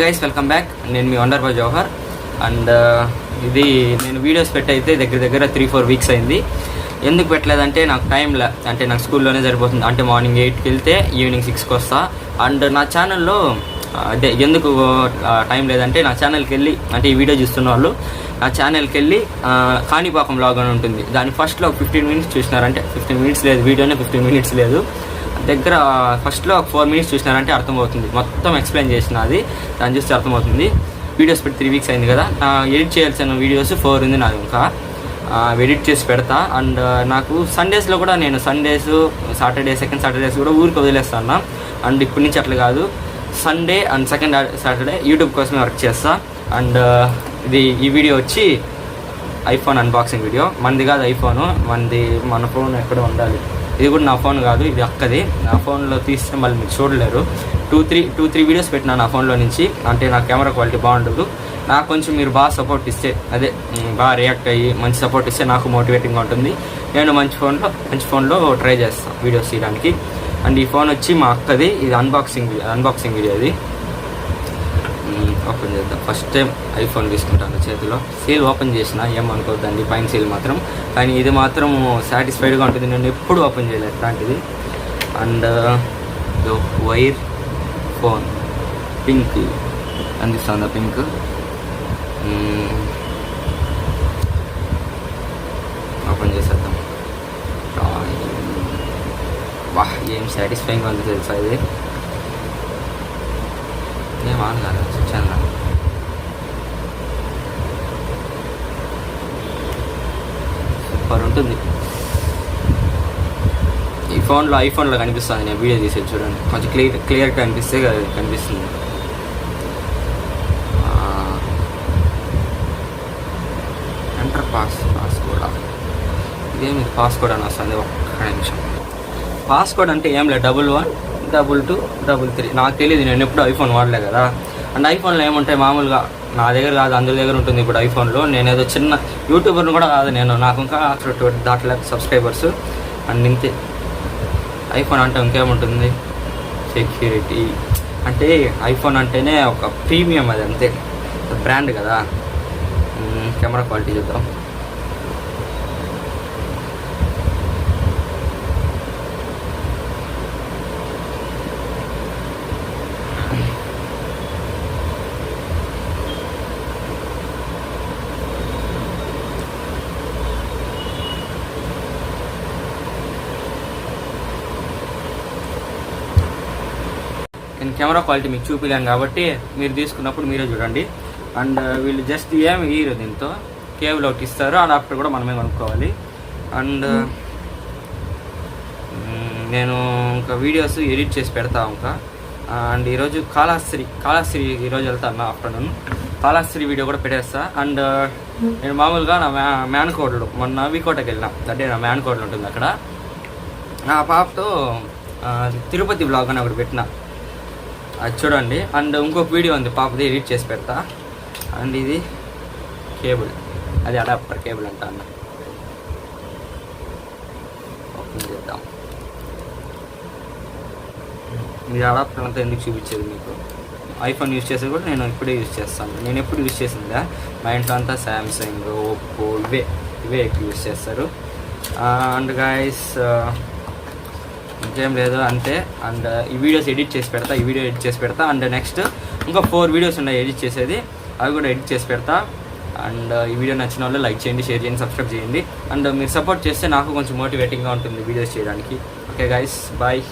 Guys welcome back. నేను మీ wonder bye Jawahar. And ఇది నేను వీడియోస్ పెట్టయితే దగ్గర 3-4 వీక్స్ అయింది. ఎందుకు పెట్టలేదంటే నాకు టైంలో, అంటే నాకు స్కూల్లోనే సరిపోతుంది. అంటే మార్నింగ్ 8కి వెళ్తే ఈవినింగ్ 6కి వస్తా. అండ్ నా ఛానల్లో అదే ఎందుకు టైం లేదంటే, నా ఛానల్కి వెళ్ళి, అంటే ఈ వీడియో చూస్తున్న వాళ్ళు నా ఛానల్కి వెళ్ళి కాణిపాకం వ్లాగ్ అని ఉంటుంది, దాని ఫస్ట్లో 15 మినిట్స్ చూసినారంటే, 15 మినిట్స్ లేదు వీడియోనే, 15 మినిట్స్ లేదు దగ్గర, ఫస్ట్లో 4 మినిట్స్ చూసినారంటే అర్థమవుతుంది. మొత్తం ఎక్స్ప్లెయిన్ చేసిన అది, దాన్ని చూస్తే అర్థమవుతుంది. వీడియోస్ పెట్టి 3 వీక్స్ అయింది కదా. ఎడిట్ చేయాల్సిన వీడియోస్ 4 ఉంది నాది, ఇంకా ఎడిట్ చేసి పెడతా. అండ్ నాకు సండేస్లో కూడా, నేను సండేస్, సాటర్డే, సెకండ్ సాటర్డేస్ కూడా ఊరికి వదిలేస్తాను. అండ్ ఇప్పటి నుంచి అట్లా కాదు, Sunday and second Saturday YouTube కోసమే వర్క్ చేస్తా. అండ్ ఈ వీడియో వచ్చి ఐఫోన్ అన్బాక్సింగ్ వీడియో. మనది కాదు ఐఫోను, మన ఫోన్ ఎక్కడ ఉండాలి. ఇది కూడా నా ఫోన్ కాదు, ఇది అక్కది. నా ఫోన్లో తీస్తే మళ్ళీ మీరు చూడలేరు. 2-3 వీడియోస్ పెట్టినా నా ఫోన్లో నుంచి. అంటే నా కెమెరా క్వాలిటీ బాగుండదు. నాకు కొంచెం మీరు బాగా సపోర్ట్ ఇస్తే, అదే బాగా రియాక్ట్ అయ్యి మంచి సపోర్ట్ ఇస్తే నాకు మోటివేటింగ్గా ఉంటుంది. నేను మంచి ఫోన్లో ట్రై చేస్తాను వీడియోస్ తీయడానికి. అండ్ ఈ ఫోన్ వచ్చి మా అక్కది. ఇది అన్బాక్సింగ్ వీడియో. ఇది ఓపెన్ చేద్దాం. ఫస్ట్ టైం ఐఫోన్ తీసుకుంటాను చేతిలో. సీల్ ఓపెన్ చేసిన, ఏమనుకోవద్దండి పైన సీల్ మాత్రం. కానీ ఇది మాత్రం సాటిస్ఫైడ్గా ఉంటుంది. నేను ఎప్పుడు ఓపెన్ చేయలేదు అట్లాంటిది. అండ్ వైర్ ఫోన్ పింక్ అందిస్తుంది, పింక్. ఓపెన్ చేసేద్దాం. వాహ్, ఏం సాటిస్ఫైయింగ్గా ఉంది తెలుసా ఇది. ఏం ఆన్ కాదు, చూచాను. సూపర్ ఉంటుంది. ఈ ఫోన్లో, ఐఫోన్లో కనిపిస్తుంది. నేను వీడియో తీసేది చూడండి, కొంచెం క్లియర్గా కనిపిస్తే కనిపిస్తుంది. Enter passcode. ఇదేమి పాస్కోడ్ అని వస్తుంది. ఒక్క నిమిషం. పాస్కోడ్ అంటే ఏం లేదు, 112233. నాకు తెలియదు, నేను ఎప్పుడు ఐఫోన్ వాడలే కదా. అండ్ ఐఫోన్లో ఏముంటాయి మామూలుగా, నా దగ్గర కాదు అందరి దగ్గర ఉంటుంది ఇప్పుడు ఐఫోన్లో. నేను ఏదో చిన్న యూట్యూబర్ని కూడా కాదు నేను, నాకు ఇంకా దాంట్లో సబ్స్క్రైబర్స్. అండ్ ఇంతే. ఐఫోన్ అంటే ఇంకేముంటుంది, సెక్యూరిటీ. అంటే ఐఫోన్ అంటేనే ఒక ప్రీమియం, అది అంతే, బ్రాండ్ కదా. కెమెరా క్వాలిటీ చూద్దాం. నేను కెమెరా క్వాలిటీ మీకు చూపించాను కాబట్టి మీరు తీసుకున్నప్పుడు మీరే చూడండి. అండ్ వీళ్ళు జస్ట్ ఏమి ఇయ్యరు, దీంతో కేబుల్ ఒకటి ఇస్తారు, అడాప్టర్ కూడా మనమే కొనుక్కోవాలి. అండ్ నేను ఇంకా వీడియోస్ ఎడిట్ చేసి పెడతా ఇంకా. అండ్ ఈరోజు కాళహస్తి ఈరోజు వెళ్తాను ఆఫ్టర్నూన్. కాళహస్తి వీడియో కూడా పెట్టేస్తా. అండ్ నేను మామూలుగా నా మేనకోడలు మొన్న వికోటకి వెళ్ళినా, అంటే నా మేనకోడలు ఉంటుంది అక్కడ, నా పాపతో తిరుపతి బ్లాగ్ అని ఒకటి పెట్టిన, అది చూడండి. అండ్ ఇంకొక వీడియో ఉంది పాపది, ఎడిట్ చేసి పెడతా. అండ్ ఇది కేబుల్, అది అడాప్టర్ కేబుల్ అంట అన్న. ఓపెన్ చేద్దాం. ఇది అడాప్టర్ అంతా ఎందుకు చూపించేది మీకు, ఐఫోన్ యూజ్ చేసేది కూడా నేను ఇప్పుడే యూజ్ చేస్తాను. నేను ఎప్పుడు యూజ్ చేసిందా, మా ఇంట్లో అంతా శాంసంగ్, ఒప్పో ఇవే ఎక్కువ యూజ్ చేస్తారు. అండ్ గైస్ ఇంకేం లేదు, అంతే. అండ్ ఈ వీడియోస్ ఎడిట్ చేసి పెడతా. అండ్ నెక్స్ట్ ఇంకా 4 వీడియోస్ ఉన్నాయి ఎడిట్ చేసేది, అవి కూడా ఎడిట్ చేసి పెడతా. అండ్ ఈ వీడియో నచ్చిన వాళ్ళు లైక్ చేయండి, షేర్ చేయండి, సబ్స్క్రైబ్ చేయండి. అండ్ మీరు సపోర్ట్ చేస్తే నాకు కొంచెం మోటివేటింగ్గా ఉంటుంది వీడియోస్ చేయడానికి. Okay guys, bye.